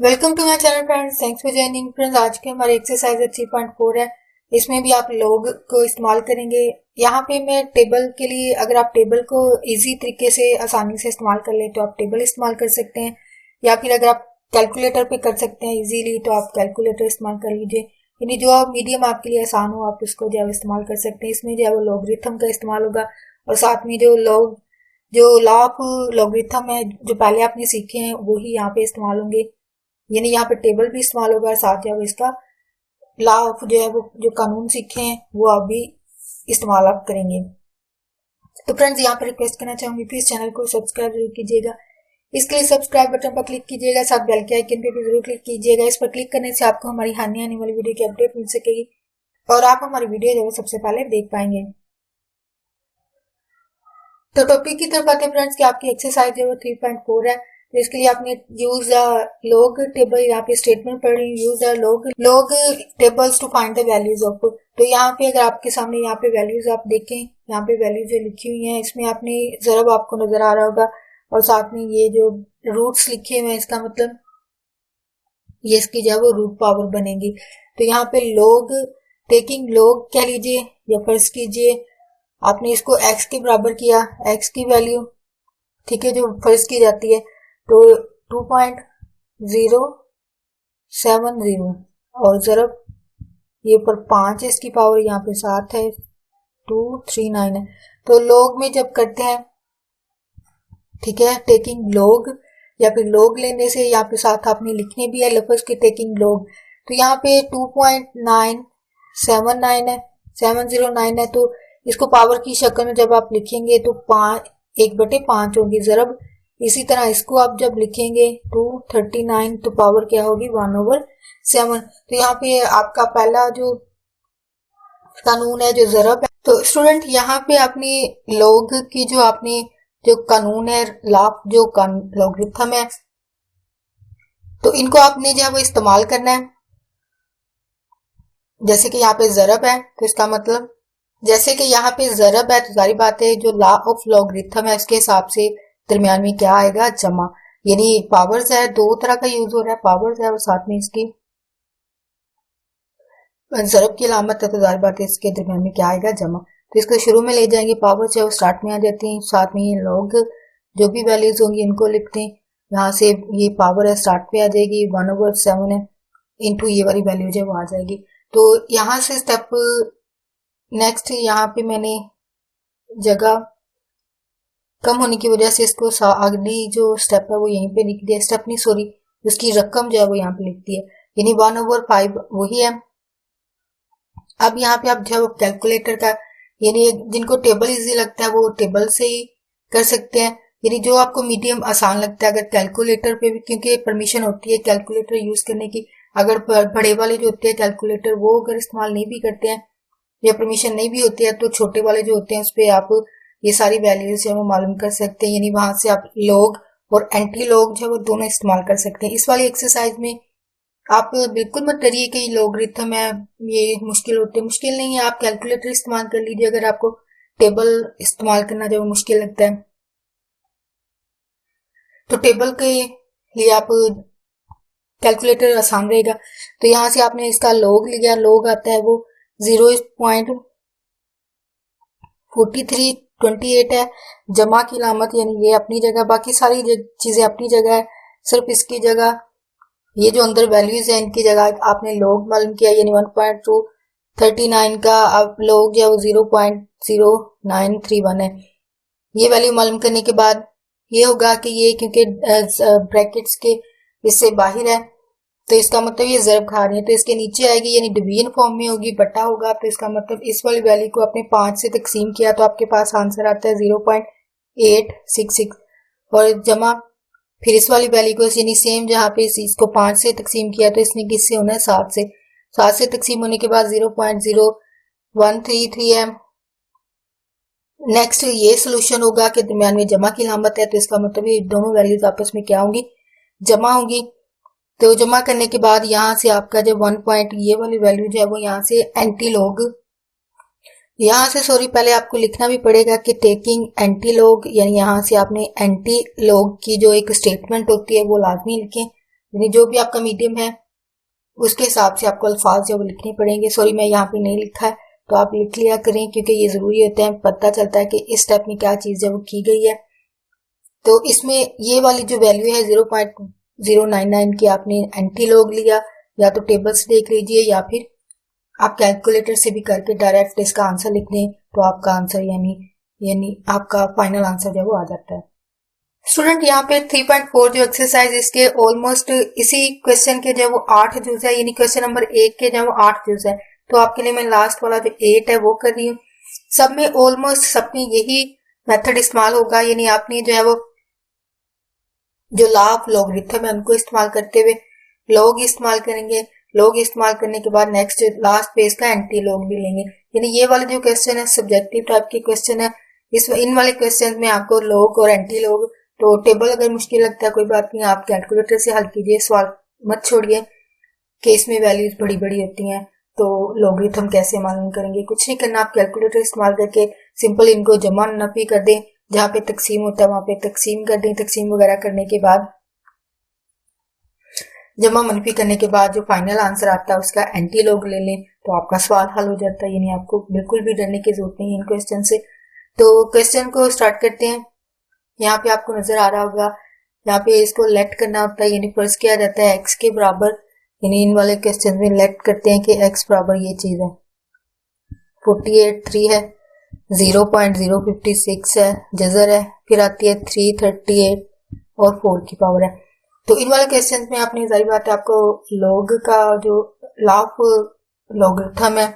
Welcome to my channel friends, thanks for joining friends. आज के हमारे एक्सरसाइज 3.4 है। इसमें भी आप लॉग को इस्तेमाल करेंगे। यहाँ पे मैं टेबल के लिए, अगर आप टेबल को इजी तरीके से आसानी से इस्तेमाल कर ले तो आप टेबल इस्तेमाल कर सकते हैं, या फिर अगर आप कैलकुलेटर पे कर सकते हैं इजीली तो आप कैलकुलेटर इस्तेमाल कर लीजिए। यानी जो मीडियम आपके लिए आसान हो आप उसको जो है इस्तेमाल कर सकते हैं। इसमें जो है वो लॉगरिथम का इस्तेमाल होगा, और साथ में जो लॉ ऑफ लॉगरिथम है जो पहले आपने सीखे हैं वही यहाँ पे इस्तेमाल होंगे। यानी यहाँ पे टेबल भी इस्तेमाल होगा, और साथ जो इसका लॉ ऑफ जो है वो जो कानून सीखे हैं वो आप भी इस्तेमाल आप करेंगे। तो फ्रेंड्स यहाँ पर रिक्वेस्ट करना चाहूंगी, प्लीज चैनल को सब्सक्राइब जरूर कीजिएगा। इसके लिए सब्सक्राइब बटन पर क्लिक कीजिएगा, साथ बेल के आइकन पे भी जरूर क्लिक कीजिएगा। इस पर क्लिक करने से आपको हमारी आने वाली वीडियो की अपडेट मिल सकेगी और आप हमारी वीडियो जो है सबसे पहले देख पाएंगे। तो टॉपिक की तरफ आते हैं फ्रेंड्स कि आपकी एक्सरसाइज जो 3.4 है। तो इसके लिए आपने यूज द लॉग टेबल, यहाँ पे स्टेटमेंट पढ़ रही use the log tables two find the values of. तो यहाँ पे अगर आपके सामने यहाँ पे वैल्यूज आप देखें, यहाँ पे वैल्यूज जो लिखी हुई हैं इसमें आपने जरब आपको नजर आ रहा होगा, और साथ में ये जो रूट्स लिखे हुए हैं इसका मतलब ये इसकी जो है वो रूट पावर बनेगी। तो यहाँ पे लॉग टेकिंग लॉग कह लीजिए, या फर्ज कीजिए आपने इसको x के बराबर किया, x की वैल्यू ठीक है जो फर्ज की जाती है तो 2.070, और जरब ये पर 5 है, इसकी पावर यहाँ पे 7 है, 239 है। तो लॉग में जब करते हैं ठीक है टेकिंग लॉग, या फिर लॉग लेने से यहाँ पे साथ आपने लिखने भी है लफ्ज के टेकिंग लॉग। तो यहाँ पे 2.979 है, 709 है। तो इसको पावर की शक्ल में जब आप लिखेंगे तो 1/5 होगी जरब। इसी तरह इसको आप जब लिखेंगे 239 तो पावर क्या होगी 1/7। तो यहाँ पे आपका पहला जो कानून है जो जरब है। तो स्टूडेंट यहाँ पे आपने लॉग की जो कानून है जो लॉगरिथम है, तो इनको आपने जो है वो इस्तेमाल करना है। जैसे कि यहाँ पे जरब है तो इसका मतलब जैसे कि यहाँ पे जरब है तो सारी बात है जो लॉ ऑफ लॉगरिथम है उसके हिसाब से दरमियान में क्या आएगा जमा। यानी पावर्स है, दो तरह का यूज हो रहा है, पावर्स है और साथ में इसकी जरब की अलामत है, तो जाहिर बात है इसके दरमियान में क्या आएगा जमा। तो इसको शुरू में ले जाएंगे, पावर्स है वो स्टार्ट में आ जाती हैं, साथ में ये लॉग जो भी वैल्यूज होंगी इनको लिखते हैं। यहाँ से ये पावर है स्टार्ट पे आ जाएगी 1/7 है, इंटू ये वाली वैल्यू जो वो आ जाएगी। तो यहाँ से स्टेप नेक्स्ट यहाँ पे मैंने जगह कम होने की वजह से इसको अगली जो स्टेप है वो यहीं पे लिख दिया, स्टेप नहीं सॉरी उसकी रकम जो है वो यहाँ पे लिख दी है, यानी 1/5 वही है। अब यहाँ पे आप जो है वो कैलकुलेटर का, यानी जिनको टेबल इजी लगता है वो टेबल से ही कर सकते हैं, यानी जो आपको मीडियम आसान लगता है। अगर कैलकुलेटर पे भी क्योंकि परमिशन होती है कैलकुलेटर यूज करने की, अगर बड़े वाले जो होते हैं कैलकुलेटर वो अगर इस्तेमाल नहीं भी करते हैं या परमिशन नहीं भी होती है तो छोटे वाले जो होते हैं उस पर आप ये सारी वैल्यूज जो है वो मालूम कर सकते हैं। यानी वहां से आप लॉग और एंटी लॉग जो है वो दोनों इस्तेमाल कर सकते हैं। इस वाली एक्सरसाइज में आप बिल्कुल मत डरिए कि लॉगरिथम है ये मुश्किल होते हैं, मुश्किल नहीं है। आप कैलकुलेटर इस्तेमाल कर लीजिए अगर आपको टेबल इस्तेमाल करना जो मुश्किल लगता है। तो टेबल के लिए आप कैलकुलेटर आसान रहेगा। तो यहाँ से आपने इसका लॉग लिया, लॉग आता है वो 0.4328 है, जमा की अलामत यानी ये अपनी जगह, बाकी सारी चीजें अपनी जगह है, सिर्फ इसकी जगह ये जो अंदर वैल्यूज है इनकी जगह आपने लॉग मालूम किया, यानी 1.239 का अब लॉग जो है वो 0.0931 है। ये वैल्यू मालूम करने के बाद ये होगा कि ये क्योंकि ब्रैकेट्स के इससे बाहर है तो इसका मतलब ये जरब खा रही है, तो इसके नीचे आएगी यानी डिवीजन फॉर्म में होगी, बटा होगा। तो इसका मतलब इस वाली वैल्यू को आपने 5 से तकसीम किया तो आपके पास आंसर आता है 0.866, और जमा फिर इस वाली वैल्यू को यानी सेम जहाँ पे इसको 5 से तकसीम किया तो इसने किससे होना है 7 से, 7 से तकसीम होने के बाद 0.0133 है। नेक्स्ट ये सोल्यूशन होगा कि दरमियान में जमा की अलामत है, तो इसका मतलब ये दोनों वैल्यूज आपस में क्या होंगी जमा होंगी। तो जमा करने के बाद यहाँ से आपका जो 1 पॉइंट ये वाली वैल्यू जो है वो यहाँ से एंटी लॉग, यहाँ से सॉरी पहले आपको लिखना भी पड़ेगा कि टेकिंग एंटी लॉग, यानी यहाँ से आपने एंटी लॉग की जो एक स्टेटमेंट होती है वो लाजमी लिखें, यानी जो भी आपका मीडियम है उसके हिसाब से आपको अल्फाज जो लिखने पड़ेंगे। सॉरी मैं यहाँ पे नहीं लिखा है, तो आप लिख लिया करें क्योंकि ये जरूरी होता है, पता चलता है कि इस स्टेप में क्या चीज है वो की गई है। तो इसमें ये वाली जो वैल्यू है 0.099 की आपने एंटी लॉग लिया, या तो टेबल से देख लीजिए या फिर आप कैलकुलेटर से भी करके डायरेक्ट इसका आंसर लिख दें, तो आपका आंसर यानी आपका फाइनल आंसर जो है वो आ जाता है। स्टूडेंट यहाँ पे 3.4 जो एक्सरसाइज इसके ऑलमोस्ट इसी क्वेश्चन के जो वो 8 जूस है, यानी क्वेश्चन नंबर 1 के जो वो 8 जूस है। तो आपके लिए मैं लास्ट वाला जो 8 है वो कर रही हूँ। सब में ऑलमोस्ट सब में यही मेथड इस्तेमाल होगा, यानी आपने जो है वो जो लॉ ऑफ लॉगरिथम है उनको इस्तेमाल करते हुए लॉग इस्तेमाल करेंगे। लॉग इस्तेमाल करने के बाद नेक्स्ट लास्ट पेज का एंटी लॉग भी लेंगे। यानी ये वाले जो क्वेश्चन है सब्जेक्टिव टाइप के क्वेश्चन है, इन वाले क्वेश्चन में आपको लॉग और एंटी लॉग, तो टेबल अगर मुश्किल लगता है कोई बात नहीं, आप कैलकुलेटर से हल कीजिए, सवाल मत छोड़िए कि इसमें वैल्यूज बड़ी बड़ी होती हैं तो लॉगरिथम कैसे मालूम करेंगे। कुछ नहीं करना, आप कैलकुलेटर इस्तेमाल करके सिंपल इनको जमा नफी कर दें, जहाँ पे तकसीम होता है वहां पे तकसीम कर दें। तकसीम वगैरह करने के बाद जमा मनफी करने के बाद जो फाइनल आंसर आता है उसका एंटी लॉग ले लें, तो आपका सवाल हल हो जाता है। यानी आपको बिल्कुल भी डरने की जरूरत नहीं है इन क्वेश्चन से। तो क्वेश्चन को स्टार्ट करते हैं। यहाँ पे आपको नजर आ रहा होगा, यहाँ पे इसको लेट करना होता है, यानी फर्ज किया जाता है एक्स के बराबर, यानी इन वाले क्वेश्चन में लेट करते हैं कि एक्स बराबर ये चीज है 48 3 है, 0.056 है, जजर है, फिर आती है 338 और 4 की पावर है। तो इन वाले क्वेश्चन में आपने जारी बात है आपको लॉग का जो लॉ ऑफ लॉगरिथम है,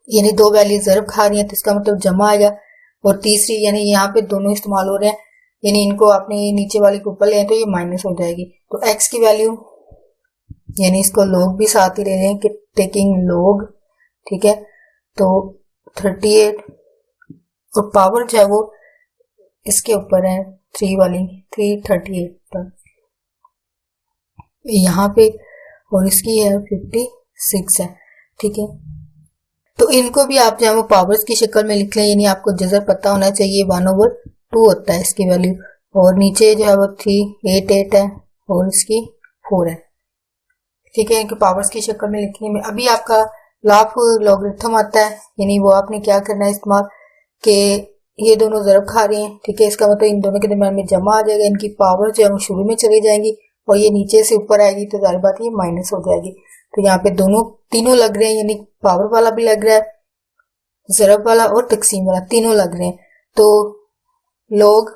यानी दो वैल्यू ज़र्ब खा रही है तो इसका मतलब जमा आएगा, और तीसरी यानी यहाँ पे दोनों इस्तेमाल हो रहे हैं, यानी इनको आपने नीचे वाले को ऊपर ले तो ये माइनस हो जाएगी। तो x की वैल्यू यानी इसको लॉग भी साथ ही ले रहे हैं कि टेकिंग लॉग, ठीक है। तो 38 और पावर जो है वो इसके ऊपर है 3 वाली 338 पर यहाँ पे, और इसकी है 56 है, ठीक है। तो इनको भी आप जो है वो पावर्स की शक्ल में लिख लें, यानी आपको जजर पता होना चाहिए 1/2 होता है इसकी वैल्यू, और नीचे जो है वो 388 है और इसकी 4 है, ठीक है। इनके पावर्स की शक्ल में लिखने में अभी आपका लॉ ऑफ लॉगरिथम आता है, यानी वो आपने क्या करना है इस्तेमाल कि ये दोनों ज़रब खा रहे हैं, ठीक है। इसका मतलब इन दोनों के दरमियान में जमा आ जाएगा, इनकी पावर जो है वो शुरू में चली जाएंगी और ये नीचे से ऊपर आएगी, तो जाहिर बात ये माइनस हो जाएगी। तो यहाँ पे तीनों लग रहे हैं, यानी पावर वाला भी लग रहा है, ज़रब वाला और तकसीम वाला, तीनों लग रहे हैं। तो लॉग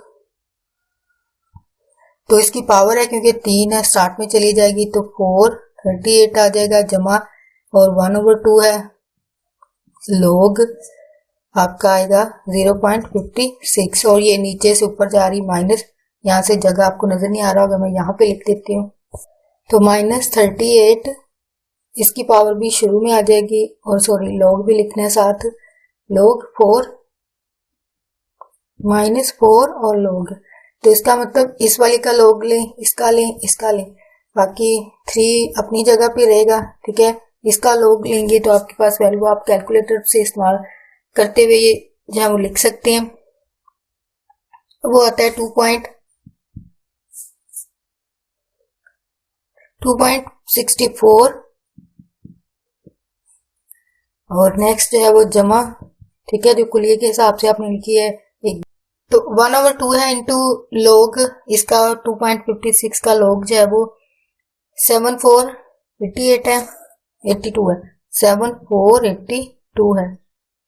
तो इसकी पावर है क्योंकि 3 है स्टार्ट में चली जाएगी, तो 438 आ जाएगा जमा, और 1/2 है लॉग आपका आएगा 0.56, और ये नीचे से ऊपर जा रही माइनस, यहाँ से जगह आपको नजर नहीं आ रहा होगा, मैं यहाँ पे लिख देती हूँ। तो -38 इसकी पावर भी शुरू में आ जाएगी, और सॉरी लॉग भी लिखना है साथ, लॉग 4 -4 और लॉग, तो इसका मतलब इस वाली का लॉग लें, इसका लें, इसका लें, बाकी 3 अपनी जगह पे रहेगा, ठीक है। इसका लॉग लेंगे तो आपके पास वैल्यू आप कैलकुलेटर से इस्तेमाल करते हुए ये जहाँ वो लिख सकते हैं, वो आता है 2.64, और नेक्स्ट जो है वो जमा, ठीक है, जो कुलिये के हिसाब से आपने लिखी है एक, तो 1/2 है इंटू लॉग इसका 2.56 का लॉग जो है वो 7488 है, 82 है, 7482 है,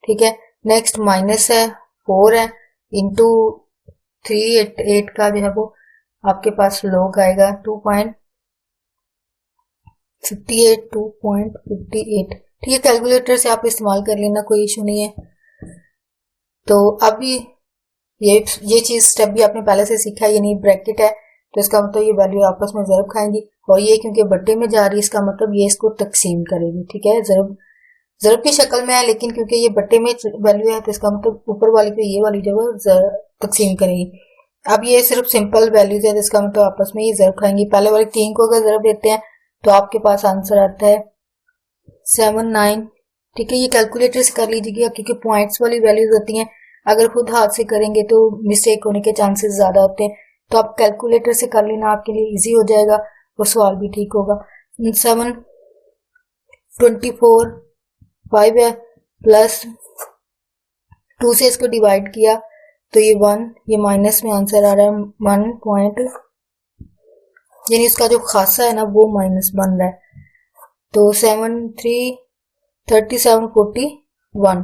ठीक है। नेक्स्ट माइनस है 4 है इंटू 388 का जो है वो आपके पास लॉग आएगा 2.58, 2.58, ठीक है। कैलकुलेटर से आप इस्तेमाल कर लेना, कोई इशू नहीं है। तो अभी ये चीज स्टेप भी आपने पहले से सीखा है, यानी ब्रैकेट है तो इसका मतलब ये वैल्यू आपस में ज़रब खाएंगी, और ये क्योंकि बट्टे में जा रही है इसका मतलब ये इसको तकसीम करेगी, ठीक है। ज़रब की शक्ल में है, लेकिन क्योंकि ये बट्टे में वैल्यू है तो इसका मतलब ऊपर वाली को ये वाली जो है तकसीम करेगी। अब ये सिर्फ सिंपल वैल्यूज है, जिसका मतलब आपस में ये ज़रब खाएंगी। पहले वाली 3 को अगर ज़रब देते हैं तो आपके पास आंसर आता है 79, ठीक है। ये कैलकुलेटर से कर लीजिएगा क्योंकि पॉइंट्स वाली वैल्यूज होती हैं, अगर खुद हाथ से करेंगे तो मिस्टेक होने के चांसेस ज्यादा होते हैं, तो आप कैलकुलेटर से कर लेना, आपके लिए इजी हो जाएगा। और सवाल भी ठीक होगा। 7 24 5 है, प्लस 2 से इसको डिवाइड किया तो ये 1, ये माइनस में आंसर आ रहा है 1 पॉइंट, यानी इसका जो खासा है ना वो माइनस बन रहा है। तो 7 3 37 41।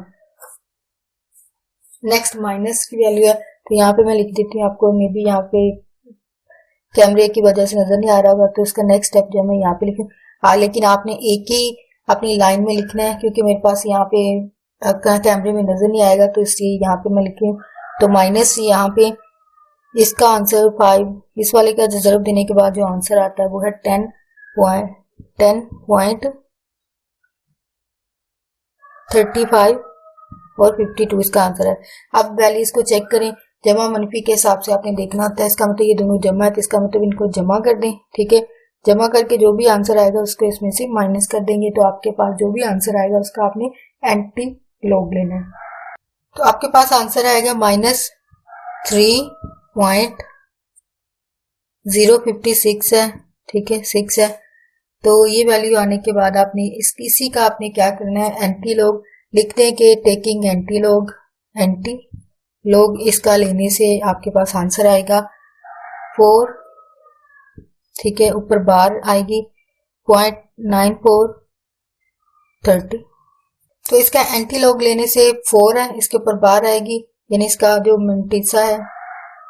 नेक्स्ट माइनस की वैल्यू है, तो यहाँ पे मैं लिख देती हूँ आपको, मे बी यहाँ पे कैमरे की वजह से नजर नहीं आ रहा होगा, तो इसका नेक्स्ट स्टेप जो मैं यहाँ पे लिखूँ। हाँ, लेकिन आपने एक ही अपनी लाइन में लिखना है, क्योंकि मेरे पास यहाँ पे कैमरे में नजर नहीं आएगा, तो इसलिए यहाँ पे मैं लिख रही हूँ। तो माइनस यहाँ पे इसका आंसर 5, इस वाले का रिजर्व देने के बाद जो आंसर आता है वो है 10.35 और 52 इसका आंसर है। अब वैल्यूज को चेक करें, जमा मनफी के हिसाब से आपने देखना होता है। इसका मतलब ये दोनों जमा है, तो इसका मतलब इनको जमा कर दें। ठीक है, जमा करके जो भी आंसर आएगा उसको इसमें से माइनस कर देंगे, तो आपके पास जो भी आंसर आएगा उसका आपने एंटी लॉग लेना है। तो आपके पास आंसर आएगा -3.056 है। ठीक है, 6 है। तो ये वैल्यू आने के बाद आपने इसी का आपने क्या करना है, एंटी लॉग लिखते हैं कि टेकिंग एंटी लॉग इसका लेने से आपके पास आंसर आएगा 4। ठीक है, ऊपर बार आएगी 0.9430। तो इसका एंटी लॉग लेने से 4 है, इसके ऊपर बार आएगी, यानी इसका जो मंटीसा है,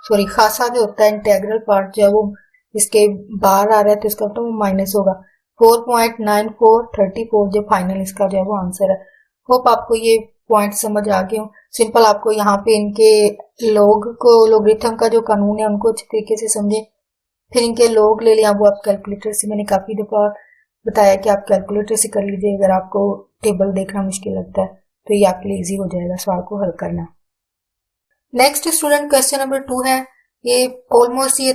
सॉरी खासा जो होता है इंटेग्रल पार्ट जो है वो इसके बाहर आ रहा है, तो इसका तो माइनस होगा 4.9434 जो फाइनल इसका जो है वो आंसर है। होप आपको ये पॉइंट समझ आ गए हो। सिंपल आपको यहाँ पे इनके लोगरिथम का जो कानून है उनको अच्छे तरीके से समझे, फिर इनके लॉग ले लिया, वो आप कैलकुलेटर से, मैंने काफी दफा बताया कि आप कैलकुलेटर से कर लीजिए अगर आपको टेबल देखना मुश्किल लगता है, तो ये आपके लिए इजी हो जाएगा सवाल को हल करना। नेक्स्ट स्टूडेंट क्वेश्चन नंबर 2 है। ये ऑलमोस्ट ये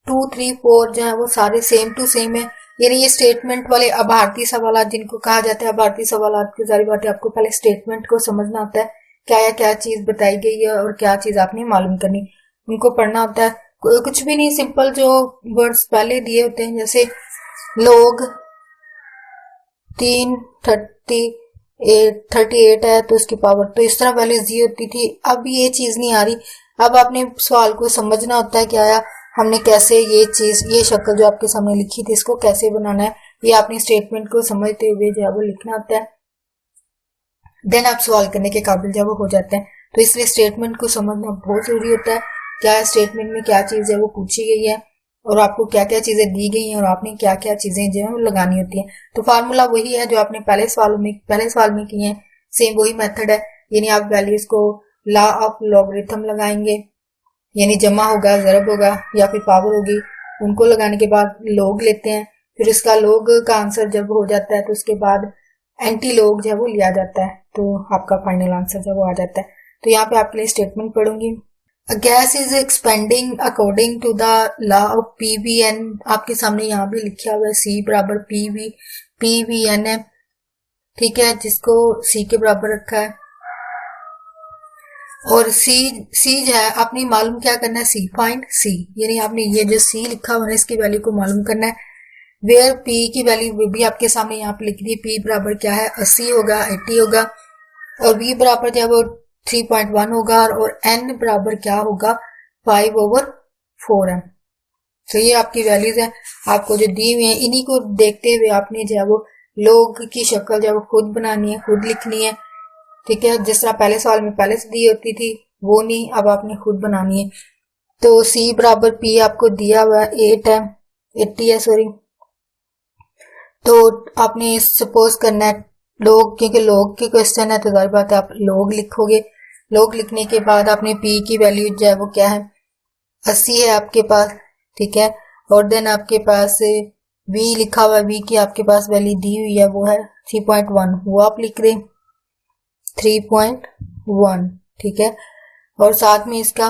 2 3 4 जो है वो सारे सेम टू सेम है, यानी ये स्टेटमेंट वाले अभारतीय सवालात जिनको कहा जाता है अभारतीय सवालात की सारी बातें आपको पहले स्टेटमेंट को समझना होता है, क्या या क्या चीज बताई गई है और क्या चीज आपने मालूम करनी, उनको पढ़ना होता है। कुछ भी नहीं, सिंपल जो वर्ड्स पहले दिए होते हैं, जैसे लोग 38 है तो उसकी पावर, तो इस तरह पहले दी होती थी। अब ये चीज नहीं आ रही, अब आपने सवाल को समझना होता है कि आया हमने कैसे ये चीज, ये शक्ल जो आपके सामने लिखी थी इसको कैसे बनाना है, ये आपने स्टेटमेंट को समझते हुए जो है वो लिखना होता है, देन आप सवाल करने के काबिल जब वो हो जाते हैं। तो इसलिए स्टेटमेंट को समझना बहुत जरूरी होता है, क्या स्टेटमेंट में क्या चीज है वो पूछी गई है और आपको क्या क्या चीजें दी गई हैं और आपने क्या क्या चीजें जो है वो लगानी होती हैं। तो फार्मूला वही है जो आपने पहले सवाल में किए हैं, सेम वही मेथड है, यानी आप वैल्यूज को लॉ ऑफ लॉगरिथम लगाएंगे, यानी जमा होगा, ज़रब होगा या फिर पावर होगी, उनको लगाने के बाद लॉग लेते हैं, फिर उसका लॉग का आंसर जब हो जाता है तो उसके बाद एंटी लॉग जो है वो लिया जाता है, तो आपका फाइनल आंसर जब वो आ जाता है। तो यहाँ पे आपके लिए statement पढ़ूंगी। A gas is expanding according to the law of PVN, आपके सामने यहाँ भी लिखा हुआ है C बराबर PVN है, ठीक है, जिसको C के बराबर रखा है। और C जो है आपने मालूम क्या करना है, फाइंड C, यानी आपने ये जो C लिखा हुआ है इसकी वैल्यू को मालूम करना है। वेयर P की वैल्यू भी आपके सामने यहाँ पे लिख दी, P बराबर क्या है 80 होगा, 80 होगा, और V बराबर जो है वो 3.1 होगा, और n बराबर क्या होगा 5/4m। तो ये आपकी वैल्यूज है आपको जो दी हुई है, इन्हीं को देखते हुए आपने जो है वो लोग की शक्ल जो है वो खुद बनानी है, खुद लिखनी है, ठीक है। जिस तरह पहले सवाल में पहले से दी होती थी वो नहीं, अब आपने खुद बनानी है। तो C बराबर P आपको दिया हुआ 80 है सॉरी, तो आपने सपोज करना है लोग, क्योंकि लोग के क्वेश्चन है तो जाहिर बात है आप लोग लिखोगे। लोग लिखने के बाद आपने P की वैल्यू जो है वो क्या है 80 है आपके पास, ठीक है, और देन आपके पास V लिखा हुआ है, V की आपके पास वैल्यू दी हुई है वो है 3.1, वो आप लिख रहे 3.1, ठीक है, और साथ में इसका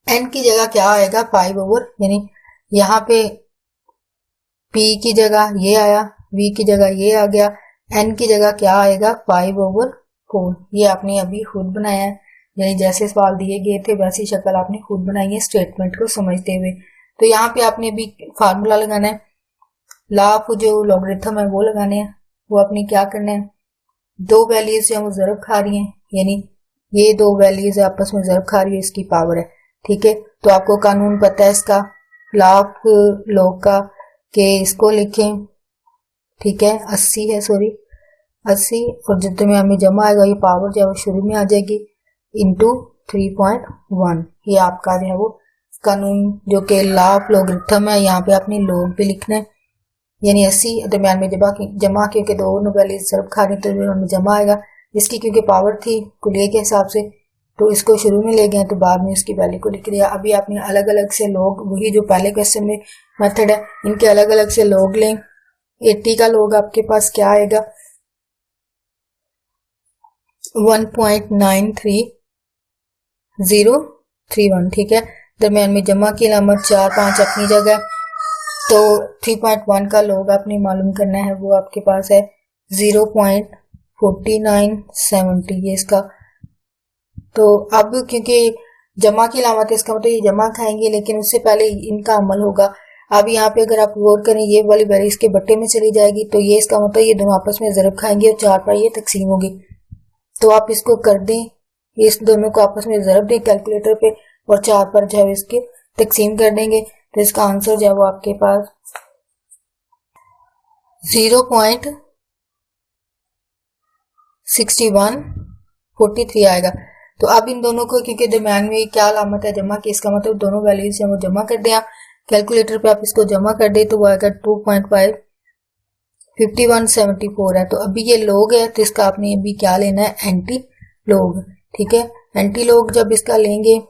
n की जगह क्या आएगा 5/, यानी यहाँ पे P की जगह ये आया, V की जगह ये आ गया, n की जगह क्या आएगा 5/4। ये आपने अभी खुद बनाया है, यानी जैसे सवाल दिए गए थे वैसी शक्ल आपने खुद बनाई है स्टेटमेंट को समझते हुए। तो यहाँ पे आपने भी फार्मूला लगाना है, लाफ जो लॉगरिथम है वो लगाने हैं। वो आपने क्या करना है, दो वैल्यूज जो वो ज़रब खा रही हैं, यानी ये दो वैल्यूज आपस में ज़रब खा रही है, इसकी पावर है। ठीक है, तो आपको कानून पता है इसका, लाफ लॉग का, कि इसको लिखें, ठीक है 80 है, सॉरी 80, और जितने में जमा आएगा ये पावर जो है वो शुरू में आ जाएगी इंटू 3.1। ये आपका जो है वो कानून जो कि लाफ लॉगरिथम है, यहाँ पे आपने लॉग पे लिखना है, यानी 80 दरम्यान में जमा क्योंकि दोनों वैल्यूज ज़रब खा रही तो जमा आएगा। इसकी क्योंकि पावर थी कुलिये के हिसाब से तो इसको शुरू में ले गए, तो बाद में इसकी वैल्यू को लिख दिया। अभी आपने अलग अलग से लॉग, वही जो पहले क्वेश्चन में मेथड है, इनके अलग अलग से लॉग लें। 80 का लॉग आपके पास क्या आएगा, 1.93031। ठीक है, दरम्यान में जमा की अलामत 4 5 अपनी जगह। तो 3.1 का लॉग आपने मालूम करना है, वो आपके पास है 0.4970 ये इसका। तो अब क्योंकि जमा की अलामत है, इसका मतलब ये जमा खाएंगे, लेकिन उससे पहले इनका अमल होगा। अब यहाँ पे अगर आप गौर करें, ये वाली वैल्यू इसके बट्टे में चली जाएगी, तो ये इसका मतलब ये दोनों आपस में ज़रब खाएंगे और 4 पर ये तकसीम होगी। तो आप इसको कर दें, इस दोनों को आपस में ज़रब दें कैलकुलेटर पे, और 4 पर जो है इसके तकसीम कर देंगे, तो इसका आंसर जो है वो आपके पास 0.6143 आएगा। तो अब इन दोनों को क्योंकि दरम्यान में क्या अलामत है जमा की, इसका मतलब दोनों वैल्यूज हैं वो जमा कर दें आप कैलकुलेटर पे, आप इसको जमा कर दे तो वो आएगा 2.55174 है। तो अभी ये लॉग है, तो इसका आपने अभी क्या लेना है, एंटी लॉग। ठीक है, एंटी लॉग जब इसका लेंगे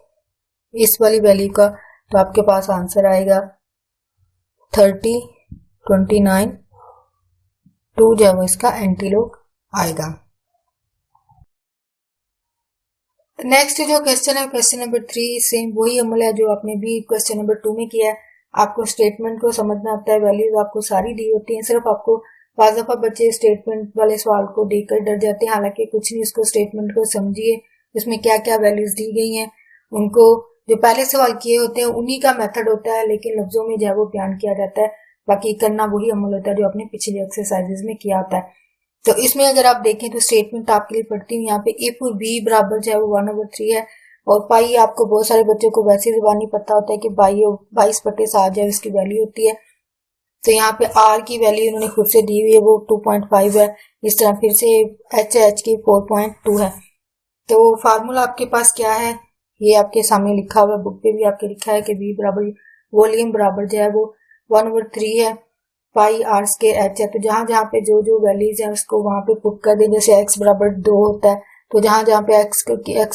इस वाली वैल्यू का, तो आपके पास आंसर आएगा 3029 2 जो है वो इसका एंटी लॉग आएगा। नेक्स्ट जो क्वेश्चन है, क्वेश्चन नंबर 3, सेम वही अमल है जो आपने भी क्वेश्चन नंबर 2 में किया है। आपको स्टेटमेंट को समझना आता है, वैल्यूज आपको सारी दी होती हैं, सिर्फ आपको बाज़ दफा बच्चे स्टेटमेंट वाले सवाल को देखकर डर जाते हैं, हालांकि कुछ नहीं, उसको स्टेटमेंट को समझिए, उसमें क्या क्या वैल्यूज दी गई हैं, उनको जो पहले सवाल किए होते हैं उन्हीं का मेथड होता है, लेकिन लफ्जों में जो है वो बयान किया जाता है, बाकी करना वही अमल होता है जो आपने पिछले एक्सरसाइजेज में किया होता है। तो इसमें अगर आप देखें तो स्टेटमेंट आपके लिए पढ़ती हूँ, यहाँ पे इफ बी बराबर जो है वो 1/3 है, और पाई आपको बहुत सारे बच्चों को वैसे जुबानी पता होता है कि 22/7 जो है इसकी वैल्यू होती है। तो यहाँ पे आर की वैल्यू उन्होंने खुद से दी हुई है, वो 2.5 है। इस तरह फिर से एच की 4.2 है। तो फार्मूला आपके पास क्या है, ये आपके सामने लिखा हुआ है, बुक पे भी आपके लिखा है कि बी बराबर वॉल्यूम बराबर जो है वो 1/3 है, पाई आर स्क्वायर एच है। तो जहां जहां पे जो जो वैल्यूज है उसको वहां पे पुट कर दें। जैसे एक्स बराबर 2 होता है, तो जहां जहां पे एक्स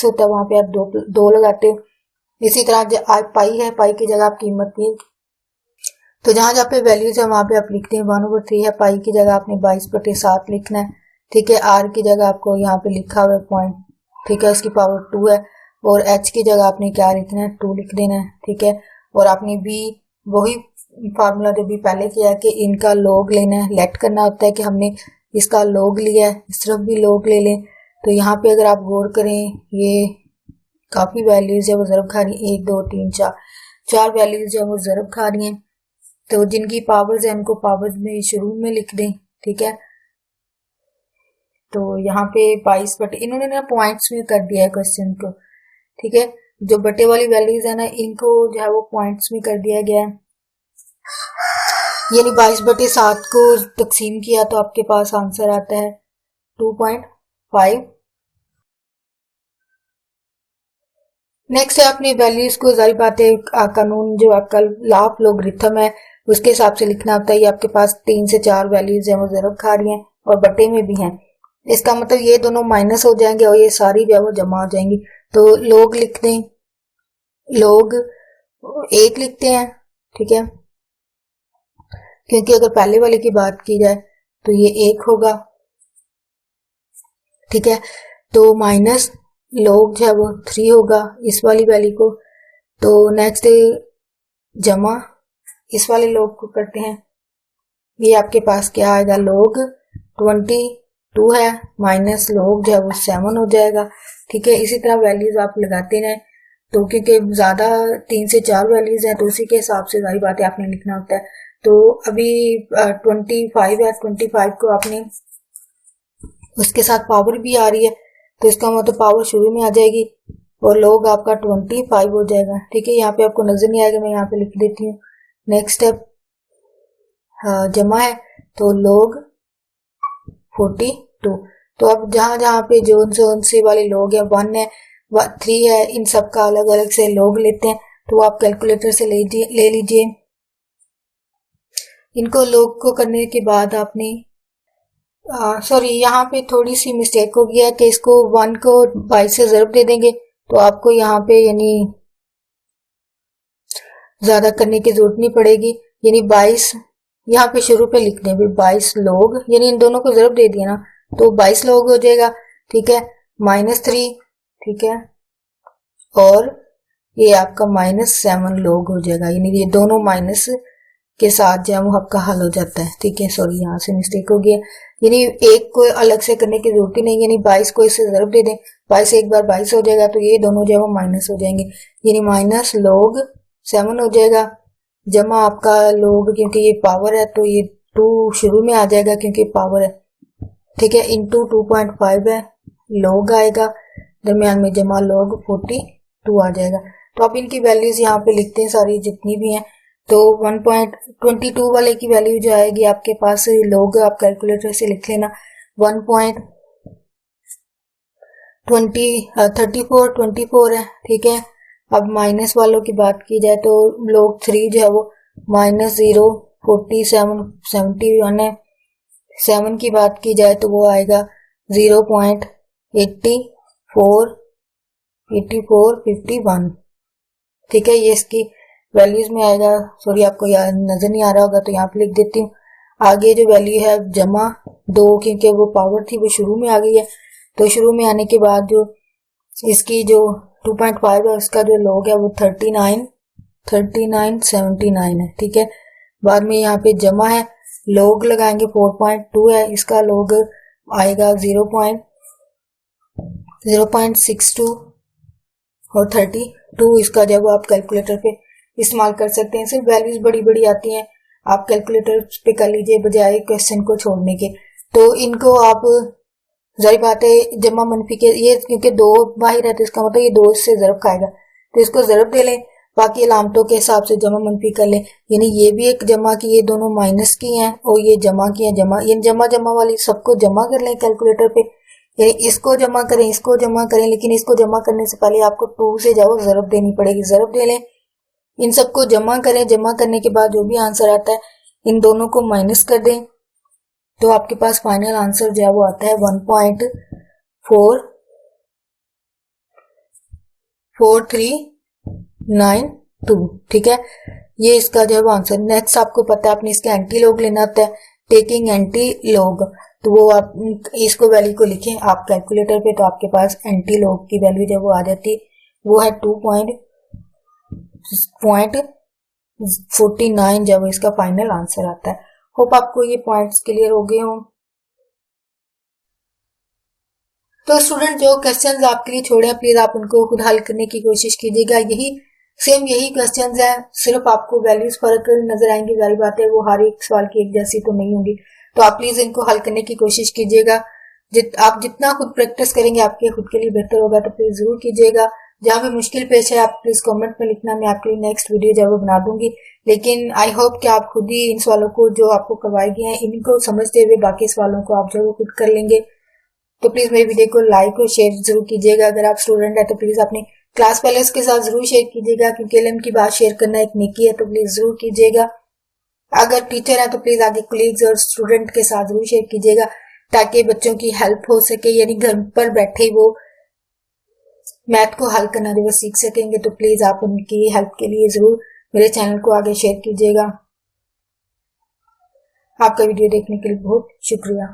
होता है वहां पे आप दो लगाते हो। इसी तरह पाई है, पाई की जगह आप कीमत नहीं, तो जहां जहां पे वैल्यूज है वहां पे आप लिखते हैं 1/3 है, पाई की जगह आपने 22/7 लिखना है। ठीक है, आर की जगह आपको यहाँ पे लिखा हुआ है पॉइंट, ठीक है, उसकी पावर 2 है, और एच की जगह आपने क्या लिखना है, 2 लिख देना है। ठीक है, और आपने भी वही फार्मूला जो भी पहले किया है कि इनका लॉग लेना है, लेट करना होता है कि हमने इसका लॉग लिया है, इस तरफ भी लॉग ले लें। तो यहाँ पे अगर आप गौर करें, ये काफ़ी वैल्यूज है वो ज़रब खा रही है, 1 2 3 4 वैल्यूज है वो ज़रब खा रही हैं। तो जिनकी पावर्स है उनको पावर्स में शुरू में लिख दें। ठीक है, तो यहाँ पे 22 इन्होंने ना पॉइंट्स में कर दिया है क्वेश्चन को। ठीक है, जो बटे वाली वैल्यूज है ना, इनको जो है वो पॉइंट्स में कर दिया गया है, यानी 22/7 को तकसीम किया तो आपके पास आंसर आता है 2.5। नेक्स्ट है अपनी वैल्यूज को, जारी बात है कानून जो आपका लाफ लॉगरिथम है उसके हिसाब से लिखना होता है। ये आपके पास 3 से 4 वैल्यूज है वो ज़रब खा रही हैं और बटे में भी हैं, इसका मतलब ये दोनों माइनस हो जाएंगे और ये सारी जो है वो जमा हो जाएंगी। तो लॉग लिख दें, लॉग 1 लिखते हैं। ठीक है, क्योंकि अगर पहले वाले की बात की जाए तो ये 1 होगा। ठीक है, तो माइनस लॉग जो है वो 3 होगा इस वाली वैल्यू को। तो नेक्स्ट जमा इस वाले लॉग को करते हैं, ये आपके पास क्या आएगा, लॉग 22 है, माइनस लॉग जो है वो 7 हो जाएगा। ठीक है, इसी तरह वैल्यूज आप लगाते रहें। तो क्योंकि ज़्यादा 3 से 4 वैल्यूज हैं तो उसी के हिसाब से सारी बातें आपने लिखना होता है। तो अभी 25 है, 25 को आपने उसके साथ पावर भी आ रही है तो इसका मतलब पावर शुरू में आ जाएगी और log आपका 25 हो जाएगा। ठीक है, यहाँ पे आपको नजर नहीं आएगा, मैं यहाँ पे लिख देती हूँ। नेक्स्ट स्टेप जमा है तो log 42। तो अब जहां जहां पे जोन से वाले log है 1 है 3 है, इन सब का अलग अलग से log लेते हैं तो आप कैलकुलेटर से ले लीजिए। इनको log को करने के बाद आपने सॉरी यहाँ पे थोड़ी सी मिस्टेक हो गया कि इसको 1 को 22 से ज़रब दे देंगे तो आपको यहाँ पे यानी ज्यादा करने की जरूरत नहीं पड़ेगी। यानी 22 यहाँ पे शुरू पे लिख दें 22 log, यानी इन दोनों को ज़रब दे दिया ना तो 22 log हो जाएगा। ठीक है, -3, ठीक है, और ये आपका -7 log हो जाएगा। यानी ये दोनों माइनस के साथ जो है वो आपका हल हो जाता है। ठीक है, सॉरी यहाँ से मिस्टेक हो गया। यानी एक को अलग से करने की जरूरत ही नहीं, यानी 22 को इससे ज़रब दे दें, 22 एक बार 22 हो जाएगा तो ये दोनों जो है वो माइनस हो जाएंगे, यानी -log7 हो जाएगा। जमा आपका log, क्योंकि ये पावर है तो ये 2 शुरू में आ जाएगा क्योंकि पावर है। ठीक है, इंटू 2.5 है, log आएगा, दरमियान में जमा log 42 आ जाएगा। तो आप इनकी वैल्यूज यहाँ पे लिखते हैं सारी जितनी भी हैं। तो 1.22 वाले की वैल्यू जो आएगी आपके पास log आप कैलकुलेटर से लिख लेना 1.34 है। ठीक है, अब माइनस वालों की बात की जाए तो log 3 जो है वो -0.47 है। 7 की बात की जाए तो वो आएगा 0.8451। ठीक है, ये इसकी वैल्यूज में आएगा। सॉरी आपको यार नजर नहीं आ रहा होगा तो यहाँ पे लिख देती हूँ। आगे जो वैल्यू है जमा 2, क्योंकि वो पावर थी वो शुरू में आ गई है तो शुरू में आने के बाद जो इसकी जो 2.5 है उसका जो log है वो 3979 है। ठीक है, बाद में यहाँ पे जमा है, log लगाएंगे 4.2 है, इसका log आएगा 0.62 और 32 इसका जब आप कैलकुलेटर पे इस्तेमाल कर सकते हैं। सिर्फ वैल्यूज बड़ी बड़ी आती हैं, आप कैलकुलेटर पे कर लीजिए बजाय क्वेश्चन को छोड़ने के। तो इनको आप जाहिर बात है जमा मनफी के ये क्योंकि 2 बाहर है तो इसका मतलब ये 2 से ज़रब खाएगा तो इसको ज़रब दे लें, बाकी अलामतों के हिसाब से जमा मनफी कर लें। यानी ये भी एक जमा की, ये दोनों माइनस की हैं और ये जमा की हैं। जमा ये जमा वाली सबको जमा कर लें कैलकुलेटर पे, यानी इसको जमा करें इसको जमा करें, लेकिन इसको जमा करने से पहले आपको 2 से जाओ ज़रब देनी पड़ेगी, ज़रब दे लें, इन सबको जमा करें। जमा करने के बाद जो भी आंसर आता है इन दोनों को माइनस कर दें तो आपके पास फाइनल आंसर जो है वो आता है 1.4392। ठीक है, ये इसका जो है वो आंसर। नेक्स्ट आपको पता है आपने इसका एंटी लॉग लेना होता है, टेकिंग एंटी लॉग, तो वो आप इसको वैल्यू को लिखें आप कैलकुलेटर पे तो आपके पास एंटी लॉग की वैल्यू जो वो आ जाती है, वो है 2.49 जब इसका फाइनल आंसर आता है। होप आपको ये पॉइंट्स क्लियर हो गए हों। तो स्टूडेंट जो क्वेश्चंस आपके लिए छोड़े हैं प्लीज आप उनको खुद हल करने की कोशिश कीजिएगा। यही क्वेश्चंस हैं, सिर्फ आपको वैल्यूज फर्क नजर आएंगे, जारी बात है वो हर एक सवाल की एक जैसी तो नहीं होंगी, तो आप प्लीज इनको हल करने की कोशिश कीजिएगा। आप जितना खुद प्रैक्टिस करेंगे आपके खुद के लिए बेहतर होगा, तो प्लीज जरूर कीजिएगा। जहाँ भी मुश्किल पेश है आप प्लीज कमेंट में लिखना, मैं आपके लिए नेक्स्ट वीडियो जब बना दूंगी। लेकिन आई होप कि आप खुद ही इन सवालों को जो आपको करवाए गए हैं इनको समझते हुए बाकी सवालों को आप जरूर खुद कर लेंगे। तो प्लीज मेरी वीडियो को लाइक और शेयर जरूर कीजिएगा। अगर आप स्टूडेंट है तो प्लीज अपने क्लास फेलोज के साथ जरूर शेयर कीजिएगा, क्योंकि इल्म की बात शेयर करना एक नेकी है, तो प्लीज जरूर कीजिएगा। अगर टीचर है तो प्लीज आगे कोलीग्स और स्टूडेंट के साथ जरूर शेयर कीजिएगा ताकि बच्चों की हेल्प हो सके, यानी घर पर बैठे वो मैथ को हल करना जो वो सीख सकेंगे। तो प्लीज आप उनकी हेल्प के लिए जरूर मेरे चैनल को आगे शेयर कीजिएगा। आपका वीडियो देखने के लिए बहुत शुक्रिया।